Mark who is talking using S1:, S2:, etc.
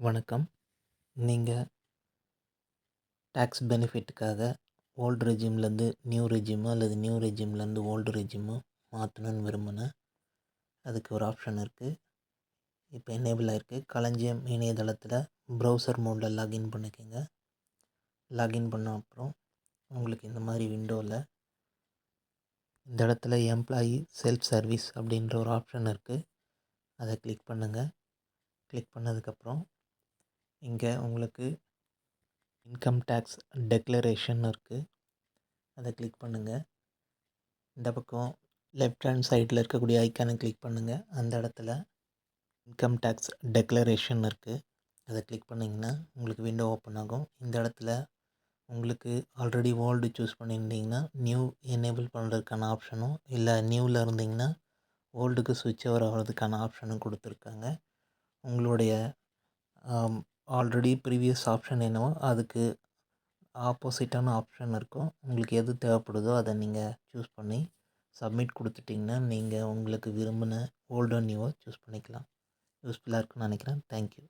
S1: வணக்கம். நீங்க tax பெனிஃபிட்டுக்காக old ரெஜிம்லேருந்து new ரெஜிமோ அல்லது நியூ ரெஜிம்லேருந்து ஓல்டு ரெஜிமோ மாற்றணுன்னு விரும்பினா அதுக்கு ஒரு ஆப்ஷன் இருக்குது. இப்போ எனேபிள் ஆகிருக்கு. களஞ்சியம் இணையதளத்தில் ப்ரௌசர் மோடில் லாகின் பண்ணிக்கோங்க. லாகின் பண்ண அப்புறம் உங்களுக்கு இந்த மாதிரி விண்டோவில் இந்த இடத்துல எம்ப்ளாயி செல்ஃப் சர்வீஸ் அப்படின்ற ஒரு ஆப்ஷன் இருக்குது. அதை கிளிக் பண்ணுங்கள். கிளிக் பண்ணதுக்கப்புறம் இங்கே உங்களுக்கு இன்கம் டேக்ஸ் டெக்ளரேஷன் இருக்குது. அதை கிளிக் பண்ணுங்கள். இந்த பக்கம் லெஃப்ட் ஹேண்ட் சைடில் இருக்கக்கூடிய ஐக்கானை கிளிக் பண்ணுங்கள். அந்த இடத்துல இன்கம் டேக்ஸ் டெக்ளரேஷன் இருக்குது. அதை கிளிக் பண்ணிங்கன்னா உங்களுக்கு விண்டோ ஓப்பன் ஆகும். இந்த இடத்துல உங்களுக்கு ஆல்ரெடி ஓல்டு சூஸ் பண்ணியிருந்தீங்கன்னா நியூ எனேபிள் பண்ணுறதுக்கான ஆப்ஷனும், இல்லை நியூவில் இருந்தீங்கன்னா ஓல்டுக்கு சுவிட்ச் ஓவர் ஆகிறதுக்கான ஆப்ஷனும் கொடுத்துருக்காங்க. உங்களுடைய ஆல்ரெடி ப்ரீவியஸ் ஆப்ஷன் என்னவோ அதுக்கு ஆப்போசிட்டான ஆப்ஷன் இருக்கும். உங்களுக்கு எது தேவைப்படுதோ அதை நீங்கள் சூஸ் பண்ணி சப்மிட் கொடுத்துட்டிங்கன்னா நீங்கள் உங்களுக்கு விரும்பின ஓல்டோ நியூவோ சூஸ் பண்ணிக்கலாம். யூஸ்ஃபுல்லாக இருக்குன்னு நினைக்கிறேன். தேங்க்யூ.